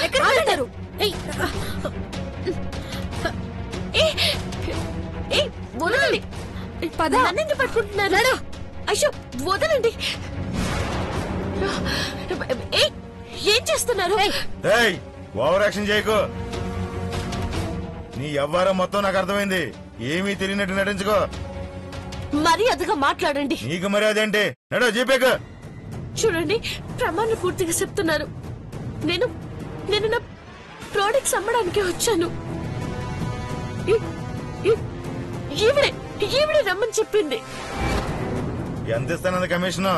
ఎక్కడ వెళ్తారు? వదలండి. నన్ను పట్టుకుంటున్నారు. అయ్యో వదలండి. ఏం చేస్తున్నారు? ఓవర్ యాక్షన్ చేయకు. నీ వ్యవహారం మొత్తం నాకు అర్థమైంది. ఏమీ తెలియనట్టు నటించుకో. మర్యాదగా మాట్లాడండి. నీకు మర్యాద ఏంటి? నడు జీపేకు. చూడండి, ప్రమాణం పూర్తిగా చెప్తున్నారు. నేను నా ప్రోడక్ట్స్ అమ్మడానికి వచ్చాను. ఈవిడే రమ్మని చెప్పింది. ఎంత ఇస్తానంది కమిషన్?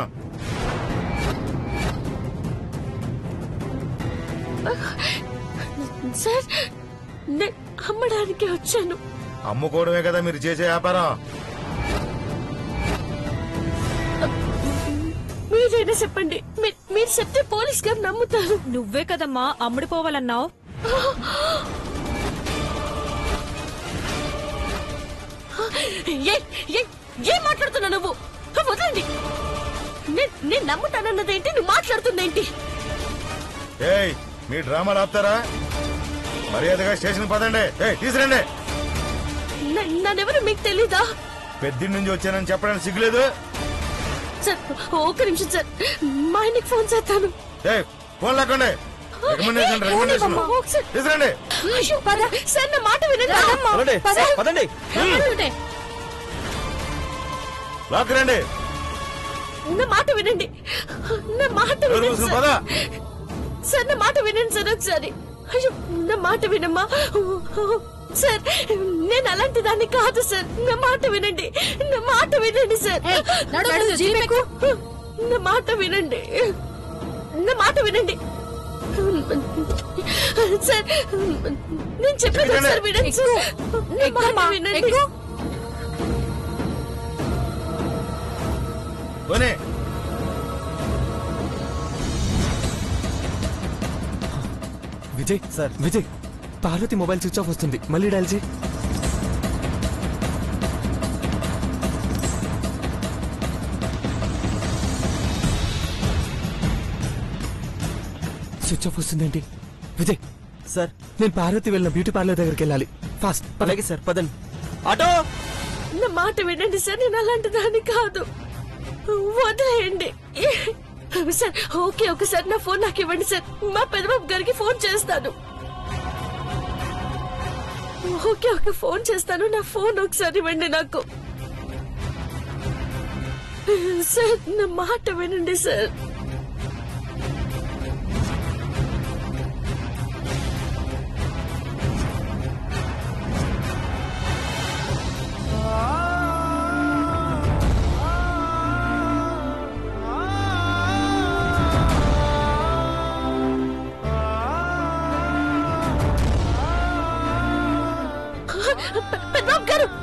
సార్, నేను అమ్మడానికి వచ్చాను. అమ్ముకోవడమే కదా మీరు చేసే వ్యాపారం. మీరైనా చెప్పండి. మీరు చెప్తే పోలీస్ గారు నమ్ముతారు. నువ్వే కదమ్మా అమ్ముడుపోవాలన్నావు. ఏం మాట్లాడుతున్నా నువ్వు? వదలండి. నేను నమ్ముతానన్నదేంటి, నువ్వు మాట్లాడుతుందేంటి? మీ డ్రామాలు ఆపుతారా? మర్యాదగా స్టేషన్ పదండి. తీసురండి. నన్నెవరు మీకు తెలీదా? పెద్ద నుంచి వచ్చానని చెప్పడానికి సిగ్గులేదు? సార్, ఒక్క నిమిషం సార్, మా ఆయనకి ఫోన్ చేస్తాను. ఫోన్ లేకండి. తీసురండి. సార్, నా మాట వినండి. లాక్ రండి. నా మాట వినండి. నా మాట వినండి సార్. నా మాట వినండి సార్ ఒకసారి. అయ్యో, నా మాట వినమ్మా సార్. నేను అలాంటి దాన్ని కాదు సార్. నా మాట వినండి. నా మాట వినండి సార్. నా మాట వినండి. నా మాట వినండి సార్. నేను చెప్పేది సార్ వినండి సార్. నా మాట వినండి. Vijay sir, Vijay, Parvati mobile switch off వస్తుంది. మళ్ళీ డయల్ చేయి. స్విచ్ ఆఫ్ వస్తుందేంటి? విజయ్ సార్, నేను పార్వతి వెళ్ళిన బ్యూటీ పార్లర్ దగ్గరికి వెళ్ళాలి. ఫాస్ట్. అలాగే సార్, పదండి. ఆటో. నా మాట వినండి సార్. నేను అలాంటి దాన్ని కాదు. వదిలేయండి సార్. ఓకే, ఒకసారి నా ఫోన్ నాకు ఇవ్వండి సార్. మా పెద్దబాబు గారికి ఫోన్ చేస్తాను. ఓకే, ఒక ఫోన్ చేస్తాను. నా ఫోన్ ఒకసారి ఇవ్వండి నాకు సార్. నా మాట వినండి సార్.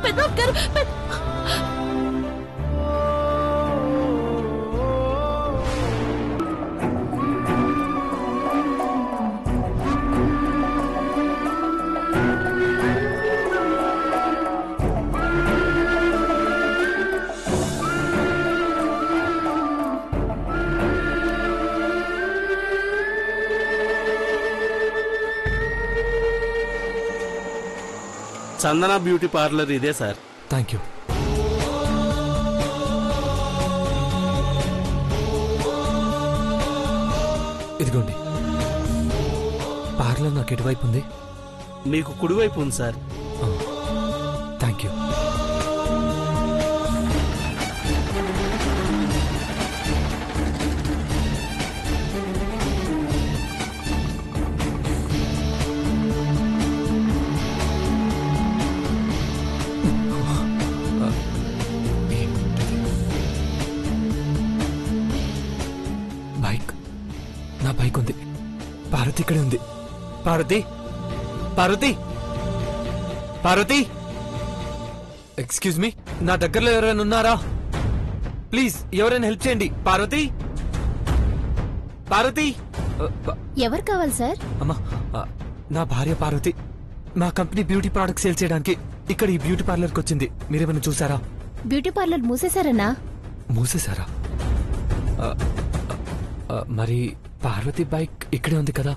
పెద్దబాబు గారు. చందన బ్యూటీ పార్లర్ ఇదే సార్. Thank you. ఇదిగోండి, పార్లర్ నాకు ఎటువైపు ఉంది? మీకు కుడివైపు ఉంది సార్. Thank you. నా బైక్ ఉంది. పార్వతి ఇక్కడే ఉంది. పార్వతి, పార్వతి, పార్వతి, ఎక్స్క్యూజ్ మీ, నా దగ్గరలో ఎవరైనా ఉన్నారా? ప్లీజ్ ఎవరైనా హెల్ప్ చేయండి. పార్వతి, పార్వతి. ఎవరు కావాలి సార్? అమ్మా, నా భార్య పార్వతి మా కంపెనీ బ్యూటీ ప్రొడక్ట్స్ సేల్ చేయడానికి ఇక్కడ ఈ బ్యూటీ పార్లర్కి వచ్చింది. మీరేమైనా చూసారా? బ్యూటీ పార్లర్ మూసేశారన్నా? మూసేశారా? మరి పార్వతి బైక్ ఇక్కడే ఉంది కదా?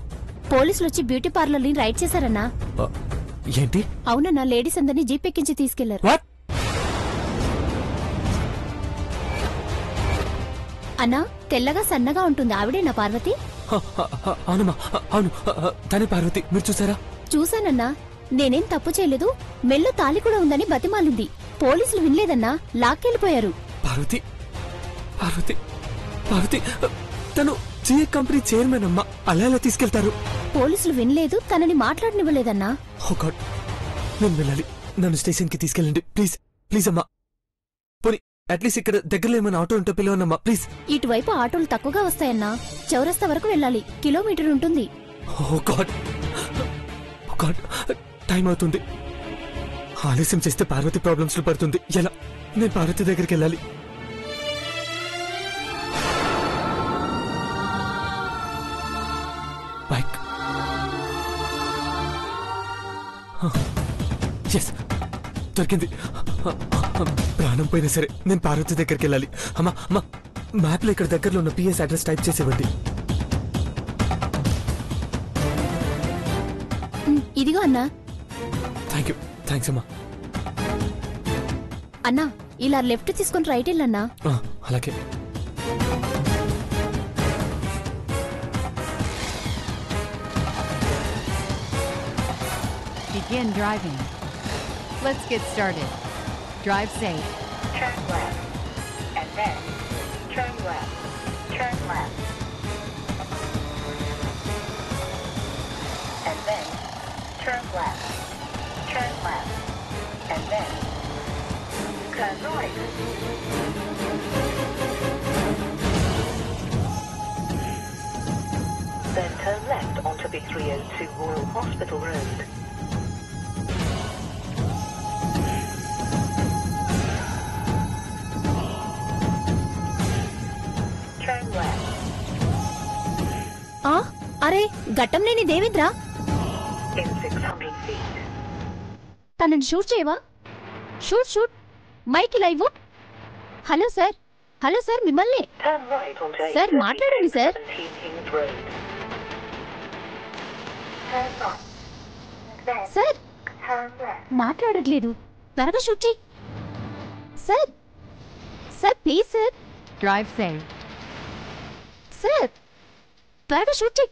పోలీసులు వచ్చి బ్యూటీ పార్లర్ ని రైడ్ చేశారన్నా. ఏంటి? అవునన్నా, లేడీస్ అందరినీ జీప్ ఎక్కించి తీసుకెళ్లారు. వాట్? అన్నా, తెల్లగా సన్నగా ఉంటుంది ఆవిడేనా పార్వతి? అవునమ్మా, అవును, తనే పార్వతి. మీరు చూసారా? చూశానన్నా. నేనేం తప్పు చేయలేదు. మెల్లో తాళి కూడా ఉందని బతిమాలింది. పోలీసులు వినలేదన్నా, లాక్కెళ్ళిపోయారు. పార్వతి పార్వతి పార్వతి తను జిఏ కంపెనీ చైర్మన్ అమ్మా. అలా ఎలా తీసుకెళ్తారు? పోలీసులు వినలేదు, తనని మాట్లాడనివ్వలేదన్నా. ఓ గాడ్, నేను వెళ్ళాలి. నన్ను స్టేషన్ కి తీసుకెళ్ళండి ప్లీజ్. ప్లీజ్ అమ్మా. పోనీ అట్లీస్ట్ ఇక్కడ దగ్గరలో ఏమైనా ఆటో ఉంటే పిలవనమ్మా ప్లీజ్. ఇటువైపు ఆటోలు తక్కువగా వస్తాయన్నా. చౌరస్తా వరకు వెళ్ళాలి, కిలోమీటర్ ఉంటుంది. ఓ గాడ్, ఓ గాడ్, టైం అవుతుంది. ఆలస్యం చేస్తే పార్వతి ప్రాబ్లమ్స్ లో పడుతుంది. ఎలా? నేను పార్వతి దగ్గరికి వెళ్ళాలి. బైక్. ఎస్, దొరికింది. ప్రాణం పోయినా సరే నేను పార్వతి దగ్గరికి వెళ్ళాలి. అమ్మా అమ్మా, మ్యాప్ లో ఇక్కడ దగ్గరలో ఉన్న పిఎస్ అడ్రస్ టైప్ చేసేవండి. ఇదిగో అన్నా. Thank you. థ్యాంక్స్ అమ్మా. అన్నా, ఇలా లెఫ్ట్ తీసుకుని రైట్ వెళ్ళన్నా. అలాగే. Begin driving. Let's get started. Drive safe. Turn left, and then turn left, turn left, and then turn left, and then turn right. Then turn left onto the 302 Royal Hospital Road. Turn left. అరే, Ghattamaneni Devendra. In 600 feet. తనని shoot చేయవా? Shoot. మైకి live. Hello sir, hello sir, మిమ్మల్ని. Turn right onto sir, మాట్లాడండి sir. 17 Kings Road. Turn right. Then sir, turn left. మాట్లాడట్లేదు. త్వరగా shoot చేయి. Sir, sir please sir. Drive safe. Sir, త్వరగా షూట్ చేయి.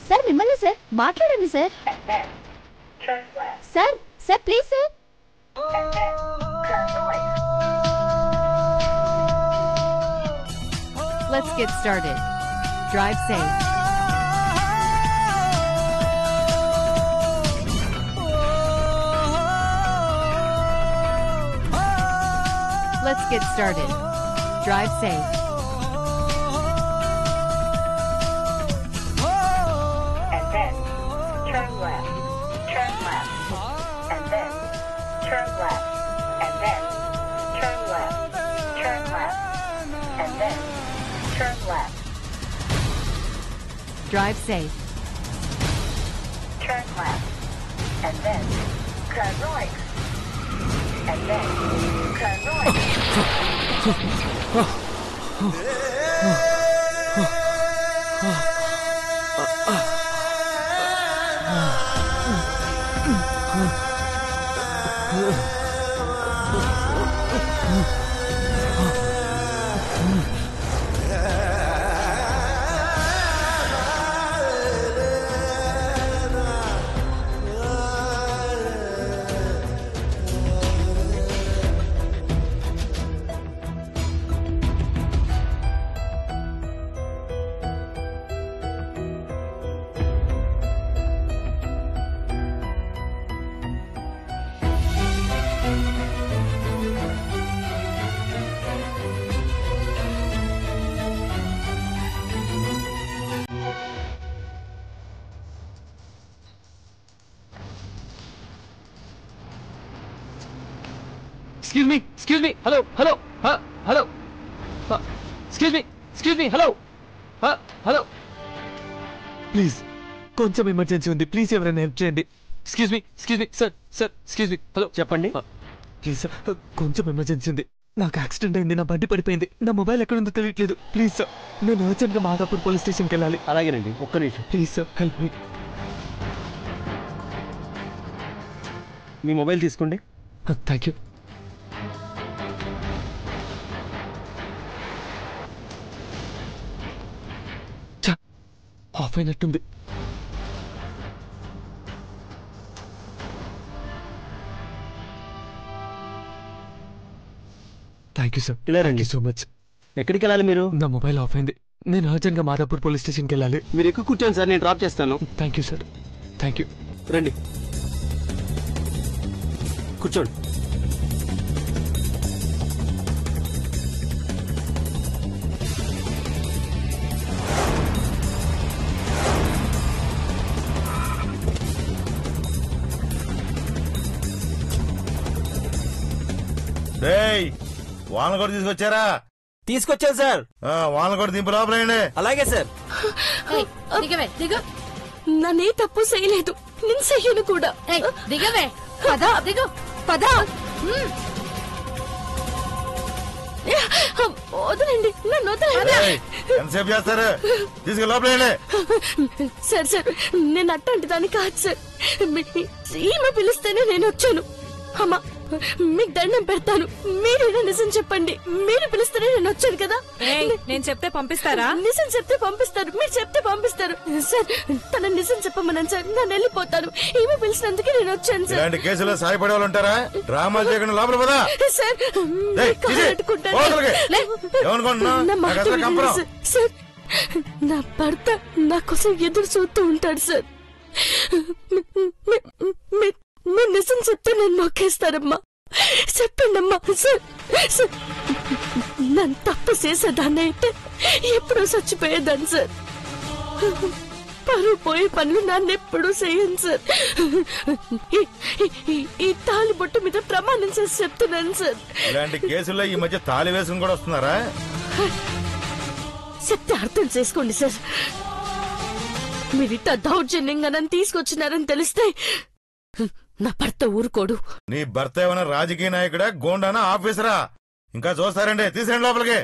సార్, మిమ్మల్ని సార్, మాట్లాడండి sir. And then turn left. Sir, sir please sir. And then turn right. Let's get started. Drive safe. Let's get started. Drive safe. And then turn left. Turn left. And then turn left. And then turn left. Turn left. And then turn left. Drive safe. Turn left. And then turn right. And then turn right. Excuse me, hello, excuse me, hello. Please, కొంచెం emergency ఉంది. Please ఎవరైనా help చేయండి. Excuse me sir, excuse me. Hello, చెప్పండి. Please sir, కొంచెం emergency ఉంది. నాకు accident అయింది, నా బండి పడిపోయింది, నా మొబైల్ ఎక్కడ ఉందో తెలియట్లేదు. ప్లీజ్ సార్, నేను అర్జెంట్గా మాదాపూర్ పోలీస్ స్టేషన్కి వెళ్ళాలి. అలాగేనండి, ఒక్క నిమిషం. Please sir, help me. మీ మొబైల్ తీసుకోండి. Thank you. ఆఫ్ అయినట్టుంది. Thank you sir. ఇలా రండి. So much. ఎక్కడికి వెళ్ళాలి మీరు? నా మొబైల్ ఆఫ్ అయింది. నేను అర్జెంట్గా మాదాపూర్ పోలీస్ స్టేషన్కి వెళ్ళాలి. మీరు ఎక్కువ కూర్చోండి సార్, నేను డ్రాప్ చేస్తాను. Thank you sir. Thank you. రండి కూర్చోండి. వాళ్ళని కూడా తీసుకొచ్చారా? తీసుకొచ్చాను సార్. వాళ్ళని కూడా దింపు లోపలేయండి. అలాగే సార్. దిగవే దిగ. నన్నే తప్పు చేయలేదు, నేను చెయ్యను కూడా. దిగవే. పద దిగు పద. వదలండి, నన్ను వదలండి. ఎంతసేపు చేస్తారు? తీసుకు లోపలేయండి. సార్ సార్, నేను అట్టంటి దాన్ని కాదు సార్. ఈమె పిలిస్తేనే నేను వచ్చాను. అమ్మా మీకు దండం పెడతాను, మీరేనా నిజం చెప్పండి. మీరు పిలుస్తేనే నేను వచ్చాను కదా. నేను చెప్తే పంపిస్తారా? నిజం చెప్తే పంపిస్తారు, మీరు చెప్తే పంపిస్తారు. సార్ తన నిజం చెప్పమన్నాను సార్, నేను వెళ్ళిపోతాను. ఈమె పిలిచినందుకే నేను వచ్చాను సార్. ఇలాంటి కేసులో సాయపడే వాళ్ళు ఉంటారా? డ్రామాలు చేయకుండా లోపల పదా. సార్ సార్, నా భర్త నా కోసం ఎదురు చూస్తూ ఉంటాడు సార్. మీరు నిజం చెప్తే నన్ను నొక్కేస్తారమ్మా. చెప్పండమ్మా సార్. నన్ను తప్పు చేసేదాన్ని అయితే ఎప్పుడూ చచ్చిపోయేదాన్ని సార్. పరువు పోయే పనులు నన్ను ఎప్పుడూ చేయను సార్. ఈ తాళి బొట్టు మీద ప్రమాణం చేసి చెప్తున్నాను సార్. ఇలాంటి కేసుల్లో ఈ మధ్య తాళి వేసుకుని కూడా వస్తున్నారా? చెప్తే అర్థం చేసుకోండి సార్. మీరిట్ట దౌర్జన్యంగా నన్ను తీసుకొచ్చినారని తెలిస్తే నా భర్త ఊరుకోడు. నీ భర్త ఏమైనా రాజకీయ నాయకుడా, గోండానా, ఆఫీసరా? ఇంకా చూస్తారండి, తీసేయండి లోపలికి.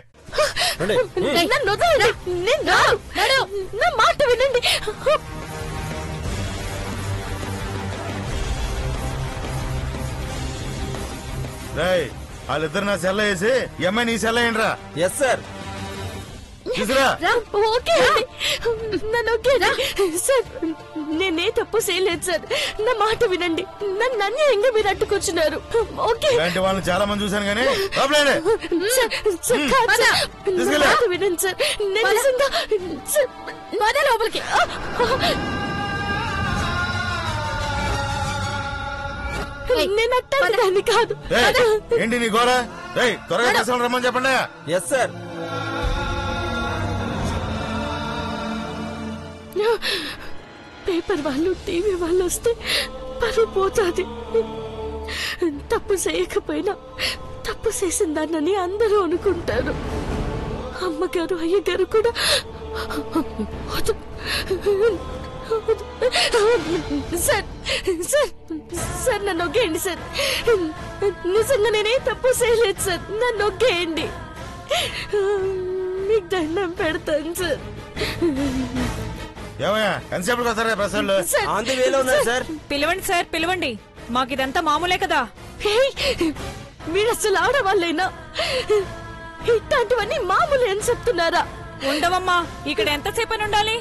నన్ను వదలండి, నేను రాను. నా మాట వినండి. వాళ్ళిద్దరు నా సెల్ల వేసి ఎంఐ నీ సెల్ల అయ్యండిరా. Yes sir. ఓకే నన్ను ఓకే సార్. నేనే తప్పు చేయలేదు సార్, నా మాట వినండి. నన్ను అన్యాయంగా మీరు అడ్డుకొచ్చినారు. ఓకే. ఇలాంటి వాళ్ళని చాలా మంది చూశాను కానీ మాట వినండి సార్. నేను నిజంగా లోపలికి. నేను అట్టాన్ని కాదు. ఏంటి నీ గోడ? త్వరగా రమ్మని చెప్పండి. Yes sir. పేపర్ వాళ్ళు, టీవీ వాళ్ళు వస్తే పరువు పోతుంది. తప్పు చేయకపోయినా తప్పు చేసిందానని అందరూ అనుకుంటారు. అమ్మగారు, అయ్యగారు కూడా. సార్ సార్ సార్, నన్ను ఒగ్గేయండి సార్. నిజంగా నేనే తప్పు చేయలేదు సార్, నన్ను ఒగ్గేయండి. మీకు దండం పెడతాను సార్. ఎంతసేపటికి వస్తారా ప్రసాద్? సార్ పిలవండి సార్, పిలవండి. మాకిదంతా మామూలే కదా. మీరు అసలు ఆడవాళ్ళైనా ఇట్లాంటివన్నీ మామూలు అని చెప్తున్నారా? ఉండవమ్మా, ఇక్కడ ఎంతసేపని ఉండాలి?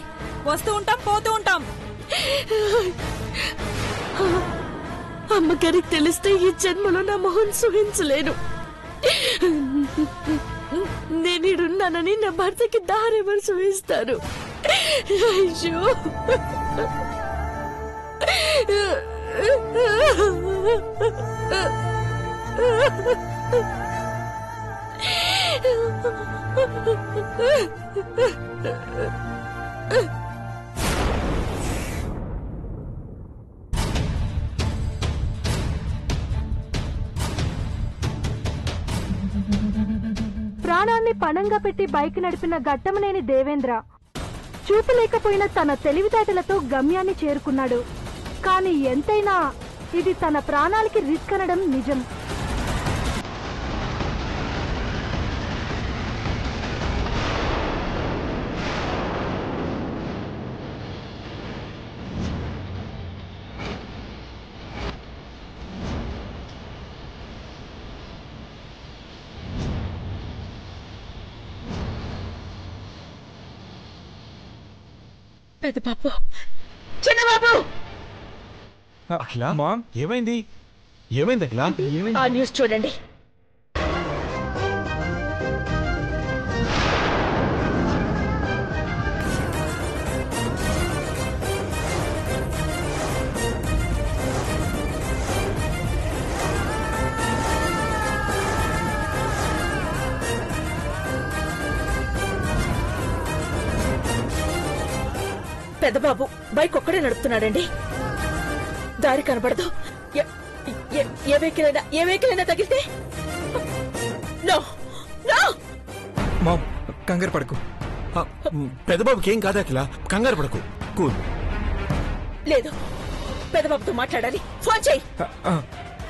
వస్తూ ఉంటాం, పోతూ ఉంటాం. అమ్మగారికి తెలిస్తే ఈ జన్మలో నా మొహం సుహించలేను. నేను ఇడున్నానని నా భర్తకి దారెవరు సుహిస్తారు? అయ్యో, ప్రాణాన్ని పణంగా పెట్టి బైక్ నడిపిన ఘట్టమనేని దేవేంద్ర చూపలేకపోయిన తన తెలివితేటలతో గమ్యాన్ని చేరుకున్నాడు. కానీ ఎంతైనా ఇది తన ప్రాణాలకి రిస్క్ అనడం నిజం. పెద్ద బాబు, చిన్న బాబు. అఖిల ఏమైంది? ఏమైంది అఖిల? ఆ న్యూస్ చూడండి. పెద్దబాబు బైక్ ఒక్కడే నడుపుతున్నాడండి. దారి కనబడదు. ఏ వెహికల్ అయినా తగిలితే? No no. మామ్ కంగారు పడకు. పెద్దబాబుకి ఏం కాదు అఖిల, కంగారు పడకు. కూల్. లేదు, పెద్దబాబుతో మాట్లాడాలి. ఫోన్ చేయి.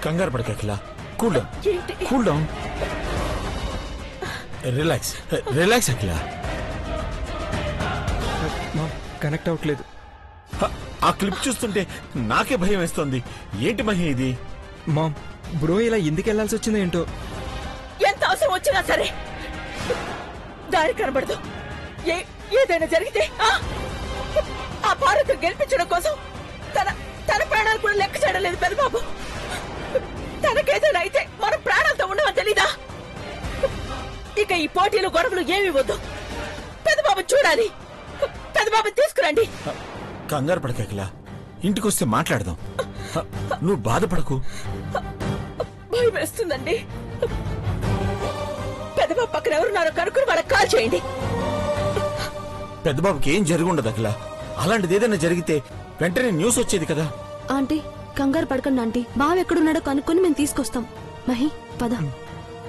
కంగారు పడకు అఖిల, కూల్ డౌన్. ఏంటి? Cool down. రిలాక్స్ రిలాక్స్ అఖిల. కనెక్ట్ అవ్వట్లేదు. ఆ క్లిప్ చూస్తుంటే నాకే భయం వేస్తోంది. ఏంటి మహి ఇది? మామ్ బ్రో ఇలా ఎందుకు వెళ్లాల్సి వచ్చిందో ఏంటో. ఎంత అవసరం వచ్చినా సరే దారి కనబడదు. ఏదైనా జరిగితే ఆ భారత్ గెలిపించడం కోసం తన ప్రాణాలు కూడా లెక్క చేయడం లేదు పెద్దబాబు. తనకేదైనా అయితే మనం ప్రాణాలతో ఉండమని తెలీదా? ఇక ఈ పోటీలు గొడవలు ఏమీ వద్దు. పెద్దబాబు చూడాలి. పెద్దబాబు తీసుకురండి. కంగారు పడక అఖిల, ఇంటికి వస్తే మాట్లాడదాం. నువ్వు బాధపడకు. భయం వేస్తుందండి. పెద్దబాబు పక్కన ఎవరున్నారో కనుక్కుని వాళ్ళకి కాల్ చేయండి. పెద్దబాబుకి ఏం జరిగి ఉండదు అఖిల. అలాంటిది ఏదైనా జరిగితే వెంటనే న్యూస్ వచ్చేది కదా. ఆంటీ కంగారు పడకండి ఆంటీ. బావ ఎక్కడున్నాడో కనుక్కొని మేము తీసుకొస్తాం. మహి పద.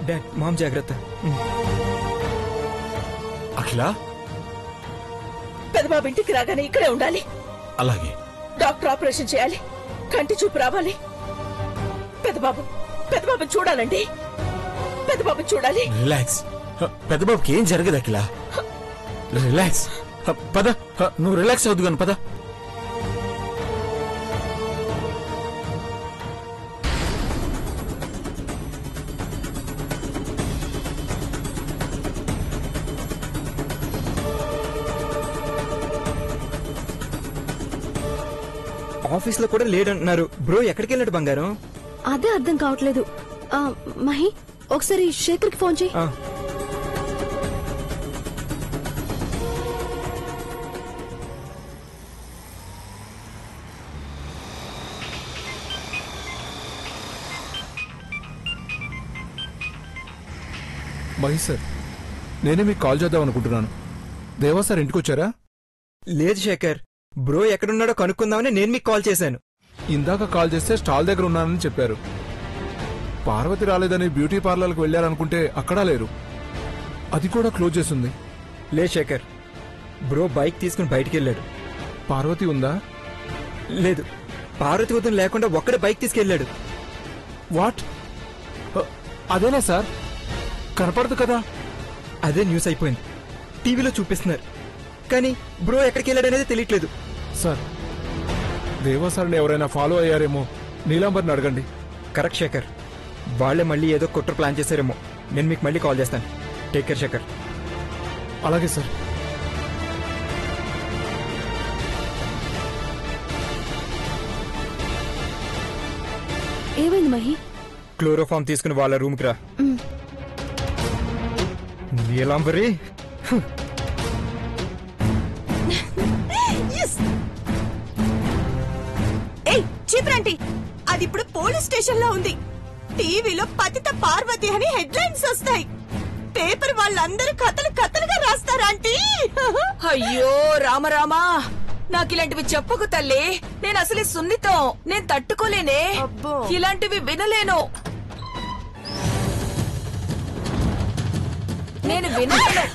డాడ్ మామ్ జాగ్రత్త. అఖిల పెద్దబాబు ఇంటికి రాగానే ఇక్కడే ఉండాలి. అలాగే. డాక్టర్ ఆపరేషన్ చేయాలి. కంటి చూపు రావాలి. పెద్దబాబు చూడాలండి. పెద్దబాబు చూడాలి. రిలాక్స్. పెద్దబాబుకి ఏం జరగదు అఖిల. రిలాక్స్. పద, నువ్వు రిలాక్స్ అవుద్దు కానీ పద. ఆఫీస్ లో కూడా లేడంటున్నారు. బ్రో ఎక్కడికి వెళ్ళాడు బంగారం? అదే అర్థం కావట్లేదు. మహి ఒకసారి శేఖర్ కి ఫోన్ చేయి. మహి సార్, నేనే మీకు కాల్ చేద్దాం అనుకుంటున్నాను. దేవా సార్ ఇంటికి వచ్చారా? లేదు శేఖర్, బ్రో ఎక్కడున్నాడో కనుక్కుందామని నేను మీకు కాల్ చేశాను. ఇందాక కాల్ చేస్తే స్టాల్ దగ్గర ఉన్నానని చెప్పారు. పార్వతి రాలేదని బ్యూటీ పార్లర్కి వెళ్లారనుకుంటే అక్కడా లేరు. అది కూడా క్లోజ్ చేసింది. లే శేఖర్, బ్రో బైక్ తీసుకుని బయటికి వెళ్ళాడు. పార్వతి ఉందా? లేదు, పార్వతి వద్దు లేకుండా ఒక్కడే బైక్ తీసుకెళ్లాడు. వాట్? అదేనా సార్? కనపడదు కదా. అదే న్యూస్ అయిపోయింది. టీవీలో చూపిస్తున్నారు, కానీ బ్రో ఎక్కడికి వెళ్ళాడు అనేది తెలియట్లేదు. సార్, దేవా సార్ని ఎవరైనా ఫాలో అయ్యారేమో, నీలాంబర్ని అడగండి. కరెక్ట్ శేఖర్, వాళ్లే మళ్ళీ ఏదో కుట్ర ప్లాన్ చేశారేమో. నేను మీకు మళ్ళీ కాల్ చేస్తాను. Take care Shekhar. అలాగే సార్. ఏమైంది మహి? క్లోరోఫామ్ తీసుకుని వాళ్ళ రూమ్కి రా. నీలాంబరి, చీప్రంటి, అది ఇప్పుడు పోలీస్ స్టేషన్ లో ఉంది. టీవీలో పతిత పార్వతి అని హెడ్లైన్స్ వస్తాయి. పేపర్ వాళ్ళందరూ కథలుగా రాస్తారా ఆంటీ? అయ్యో రామరామా, నాకు ఇలాంటివి చెప్పకు తల్లి. నేను అసలే సున్నితం, నేను తట్టుకోలేనే. ఇలాంటివి వినలేను. నేను వినలేను.